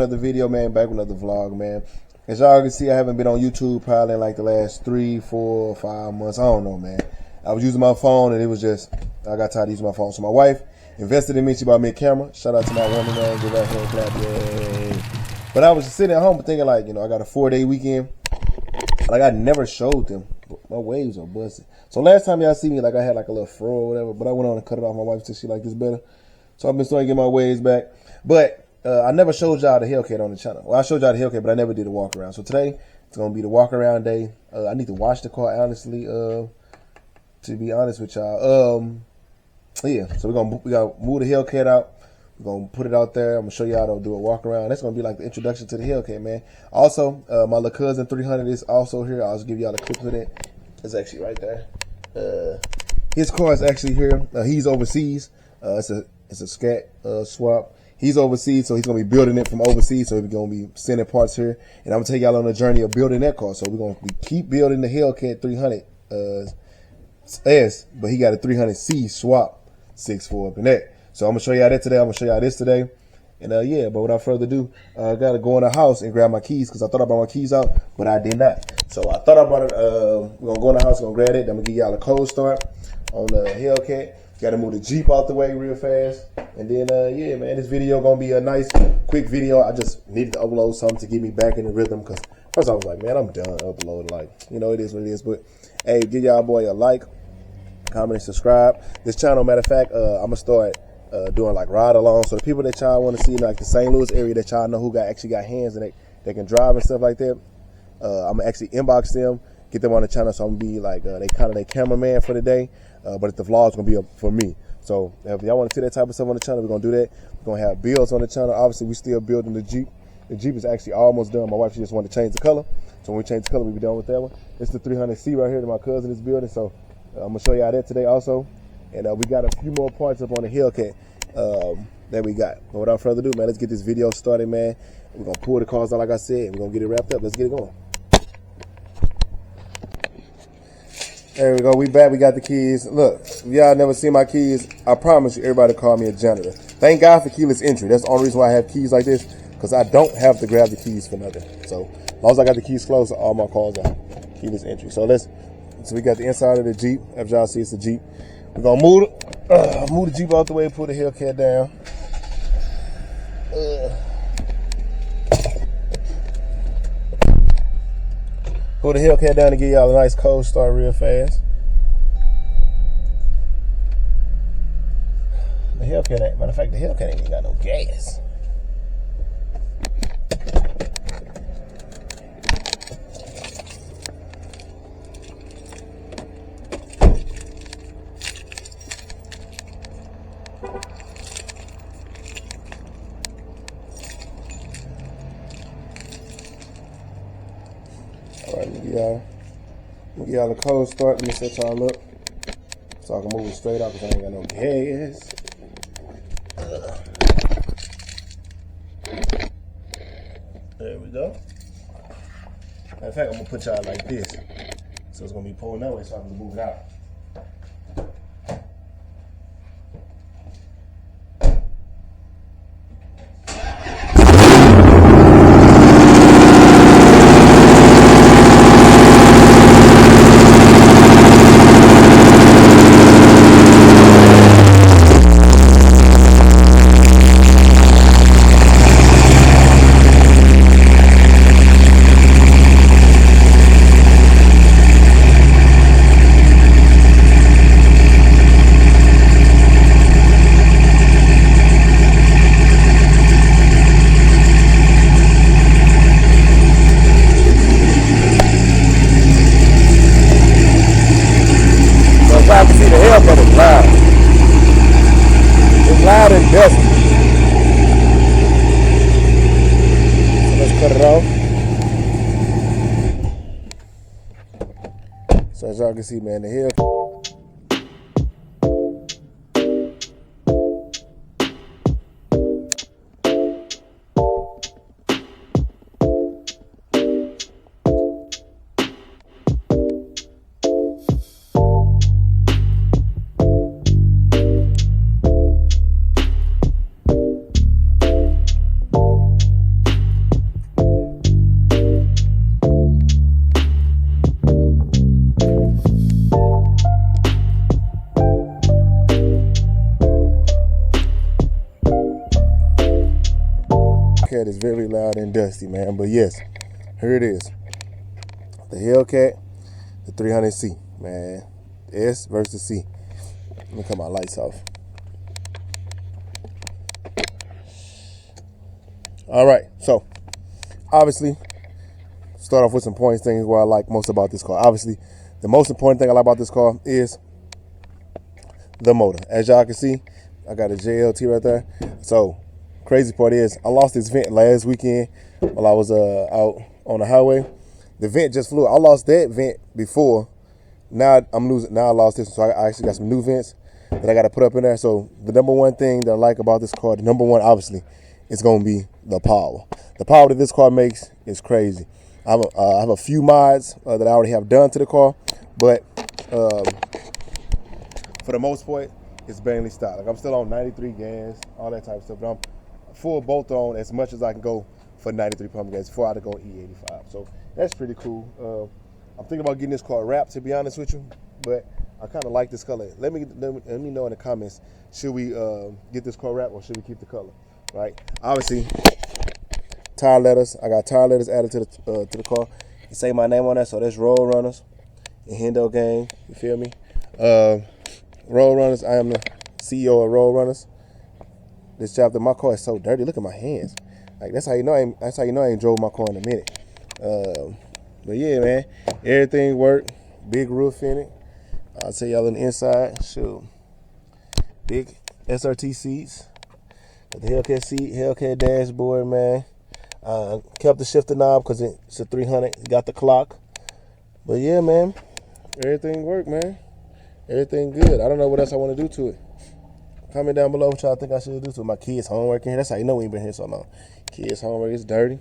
Another video, man, back with another vlog, man. As y'all can see, I haven't been on YouTube probably in like the last 3, 4, 5 months. I don't know, man. I was using my phone and it was just, I got tired of using my phone. So my wife invested in me. She bought me a camera. Shout out to my woman, man. Give her a hand clap. Yay. But I was just sitting at home thinking like, I got a 4-day weekend. Like I never showed them. My waves are busted. So last time y'all see me, like I had like a little fro or whatever, but I went on and cut it off. My wife said she liked this better. So I've been starting to get my waves back. But I never showed y'all the Hellcat on the channel. Well, I showed y'all the Hellcat, but I never did a walk around. So today, it's going to be the walk around day. I need to wash the car, honestly, to be honest with y'all. Yeah, so we got to move the Hellcat out. We're going to put it out there. I'm going to show y'all how to do a walk around. That's going to be like the introduction to the Hellcat, man. Also, my little cousin 300 is also here. I'll just give y'all a clip of it. It's actually right there. His car is actually here. He's overseas. It's a Scat swap. He's overseas, so he's going to be building it from overseas, so we're going to be sending parts here. And I'm going to take y'all on a journey of building that car. So we're going to keep building the Hellcat 300 S, but he got a 300C swap 6.4 up in that. So I'm going to show y'all that today. I'm going to show y'all this today. And yeah, but without further ado, I got to go in the house and grab my keys because I thought I brought my keys out, but I did not. So I thought I brought it. We're going to go in the house, going to grab it. Then I'm going to give y'all a cold start on the Hellcat. Got to move the Jeep out the way real fast. And then, yeah, man, this video going to be a nice, quick video. I just needed to upload something to get me back in the rhythm because first I was like, man, I'm done uploading. Like, it is what it is. But, hey, give y'all boy a like, comment, and subscribe. This channel, matter of fact, I'm going to start doing, like, ride-along. So the people that y'all want to see in, like, the St. Louis area that y'all know who actually got hands and they can drive and stuff like that, I'm going to actually inbox them, get them on the channel. So I'm going to be, like, they kind of their cameraman for the day. But the vlog's going to be up for me. So if y'all want to see that type of stuff on the channel, we're going to do that. We're going to have builds on the channel. Obviously, we're still building the Jeep. The Jeep is actually almost done. My wife, she just wanted to change the color. So when we change the color, we'll be done with that one. It's the 300C right here that my cousin is building. So I'm going to show y'all that today also. And we got a few more parts up on the Hellcat that we got. But without further ado, man, let's get this video started, man. We're going to pull the cars out like I said. And we're going to get it wrapped up. Let's get it going. There we go. We back. We got the keys. Look, if y'all never seen my keys, I promise you, everybody call me a janitor. Thank God for keyless entry. That's the only reason why I have keys like this, because I don't have to grab the keys for nothing. So as long as I got the keys closed, all my cars are keyless entry. So we got the inside of the Jeep. As y'all see, it's the Jeep. We're gonna move the Jeep out the way, pull the Hellcat down. Pull the Hellcat down to give y'all a nice cold start real fast. The Hellcat ain't, matter of fact, the Hellcat ain't even got no gas. Alright, let me give y'all a cold start. Let me set y'all up so I can move it straight up because I ain't got no gas. There we go. Matter of fact, I'm gonna put y'all like this. So it's gonna be pulling that way so I can move it out. Loud and dusty. So let's cut it off. So as y'all can see, man, the Hellcat. Hellcat is very loud and dusty, man. But yes, here it is. The Hellcat, the 300C, man. S versus C. Let me cut my lights off. All right, so obviously, start off with some points, things what I like most about this car. Obviously, the most important thing I like about this car is the motor. As y'all can see, I got a JLT right there. So, crazy part is, I lost this vent last weekend while I was out on the highway. The vent just flew. I lost that vent before. Now I'm losing. Now I lost this one, so I actually got some new vents that I got to put up in there. So, the number one thing that I like about this car, the number one, obviously, it's going to be the power. The power that this car makes is crazy. I have a few mods that I already have done to the car, but for the most part, it's barely stopped. Like, I'm still on 93 gas, all that type of stuff, but I'm full bolt on as much as I can go for 93 pump gas before I had to go E85. So that's pretty cool. I'm thinking about getting this car wrapped, to be honest with you, but I kind of like this color. Let me know in the comments, should we get this car wrapped or should we keep the color? Right? Obviously, tire letters. I got tire letters added to the car. You say my name on that, so that's Road Runners and Hendo Gang. You feel me? Road Runners. I am the CEO of Road Runners. This chapter, my car is so dirty. Look at my hands. Like that's how you know. I ain't drove my car in a minute. But yeah, man, everything worked. Big roof in it. I'll tell y'all on the inside. Shoot, big SRT seats. Got the Hellcat seat, Hellcat dashboard, man. Kept the shifter knob because it's a 300. Got the clock. But yeah, man, everything worked, man. Everything good. I don't know what else I want to do to it. Comment down below what y'all think I should do to it. My kids' homework in here. That's how you know we ain't been here so long. Kids' homework is dirty.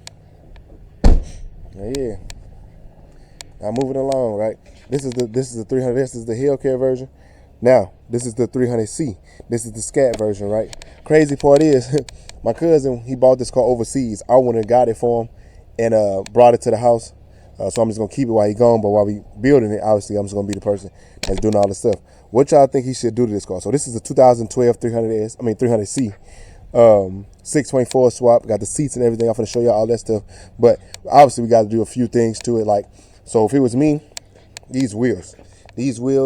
Yeah. Now moving along, right? This is the 300. This is the Hellcat version. Now, this is the 300C. This is the Scat version, right? Crazy part is, my cousin, he bought this car overseas. I went and got it for him and brought it to the house. So I'm just going to keep it while he's gone. But while we building it, obviously, I'm just going to be the person that's doing all this stuff. What y'all think he should do to this car? So this is a 2012 300C. 6.4 swap. Got the seats and everything. I'm going to show y'all all that stuff. But obviously, we got to do a few things to it. Like, so if it was me, these wheels,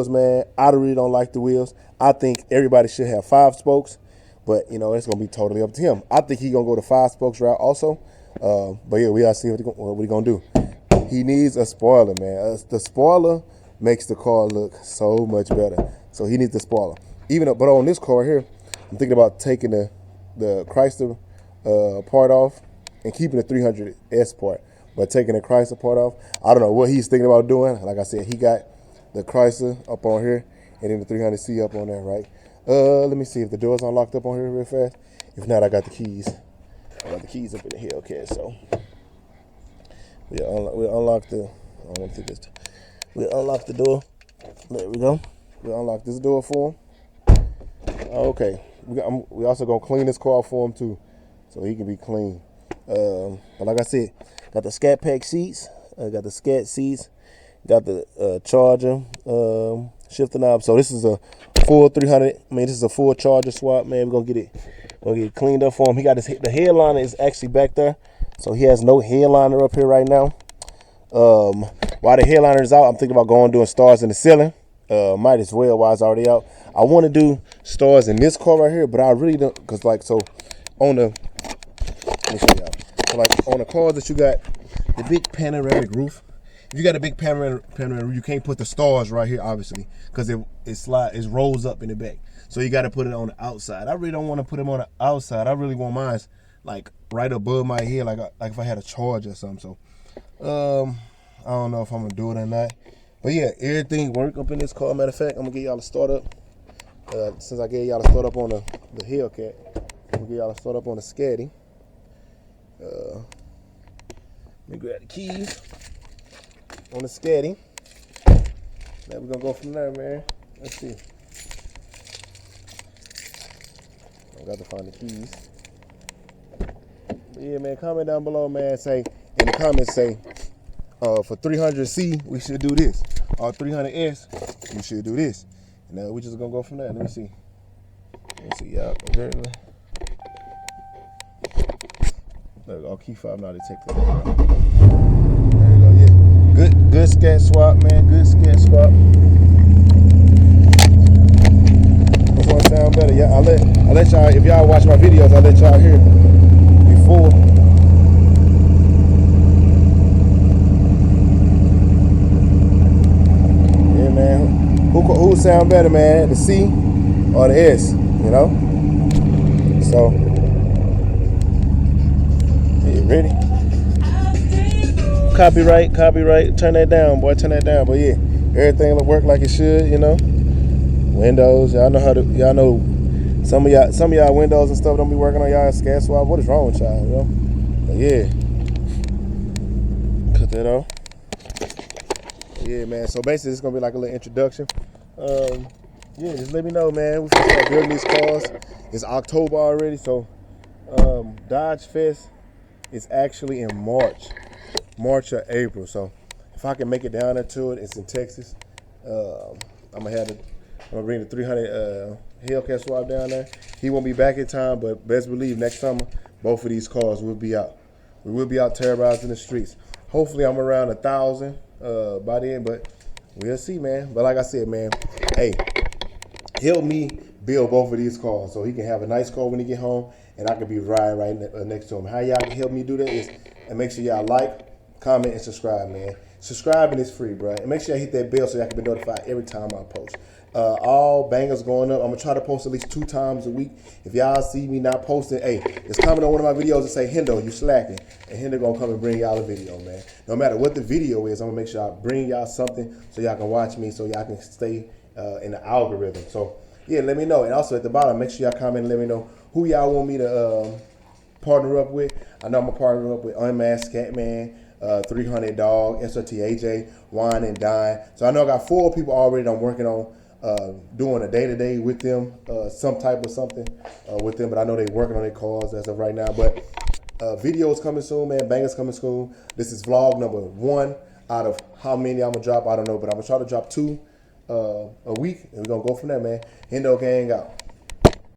man, I really don't like the wheels. I think everybody should have 5 spokes, but you know, it's gonna be totally up to him. I think he's gonna go the 5 spokes route also. But yeah, we gotta see what he gonna do. He needs a spoiler, man. The spoiler makes the car look so much better. So he needs the spoiler. But on this car here, I'm thinking about taking the Chrysler part off and keeping the 300S part, but taking the Chrysler part off. I don't know what he's thinking about doing. Like I said, he got the Chrysler up on here and then the 300C up on there, right? Let me see if the door's unlocked up on here real fast. If not, I got the keys. I got the keys up in the Hellcat, so we'll unlock the. I don't want to take this. We'll unlock the door. There we go. We'll unlock this door for him. Okay. We also gonna clean this car for him too, so he can be clean. But like I said, got the Scat Pack seats. Got the Scat seats. Got the charger shifter knob. So this is a full 300. This is a full charger swap, man. We're gonna get it cleaned up for him. He got the headliner is actually back there, so he has no headliner up here right now. While the headliner is out, I'm thinking about doing stars in the ceiling. Might as well while it's already out. I want to do stars in this car right here, but I really don't, because like, so on the, let me show y'all. So like on the cars that you got the big panoramic roof. If you got a big panoramic roof, you can't put the stars right here, obviously, because it rolls up in the back. So you got to put it on the outside. I really don't want to put them on the outside. I really want mine like right above my head, like if I had a charge or something. So I don't know if I'm gonna do it or not. But yeah, everything work up in this car. Matter of fact, I'm gonna get y'all a startup. Since I gave y'all a startup on the Hellcat, I'm gonna get y'all a startup on the Scatty. Let me grab the keys on the Scatty. Now we're gonna go from there, man. Let's see. I got to find the keys. But yeah, man, comment down below, man. Say in the comments, say for 300C we should do this, or 300S we should do this. And we just gonna go from there. Let me see. Y'all. Look, I'll key fob now detected. There you go, yeah. Good scat swap, man. Good scat swap. Which one sound better? Yeah, I'll let y'all, if y'all watch my videos, I'll let y'all hear before. Yeah, man. Who sound better, man? The C or the S, you know? So, yeah, ready? Copyright. Turn that down, boy. Turn that down. But yeah, everything will work like it should, you know? Windows, y'all know some of y'all Windows and stuff don't be working on y'all scat swap. What is wrong with y'all, you know? But yeah. Cut that off. Yeah, man. So basically it's gonna be like a little introduction. Yeah, just let me know, man. We can start building these cars. It's October already, so Dodge Fest is actually in March or April. So if I can make it down there to it, it's in Texas. I'm gonna bring the 300 Hellcat swap down there. He won't be back in time, but best believe next summer both of these cars will be out. We will be out terrorizing the streets. Hopefully I'm around 1,000 by then, but we'll see, man. But like I said, man, hey, help me build both of these cars so he can have a nice car when he get home, and I can be riding right next to him. How y'all can help me do that is, and make sure y'all like, comment, and subscribe, man. Subscribing is free, bro. And make sure you hit that bell so y'all can be notified every time I post. All bangers going up. I'm gonna try to post at least 2 times a week. If y'all see me not posting, hey, just comment on one of my videos and say, Hendo, you slacking. And Hendo gonna come and bring y'all a video, man. No matter what the video is, I'm gonna make sure I bring y'all something so y'all can watch me, so y'all can stay in the algorithm. So yeah, let me know. And also at the bottom, make sure y'all comment and let me know who y'all want me to partner up with. I know I'm gonna partner up with Unmasked Scat Man, 300 Dog, SRT AJ, Wine and Dine. So I know I got 4 people already that I'm working on doing a day-to-day with them, some type of something with them, but I know they're working on their cars as of right now. But videos coming soon, man. Bangers coming soon. This is vlog number 1 out of how many I'm gonna drop, I don't know, but I'm gonna try to drop 2 a week, and we're gonna go from there, man. Hendo gang out.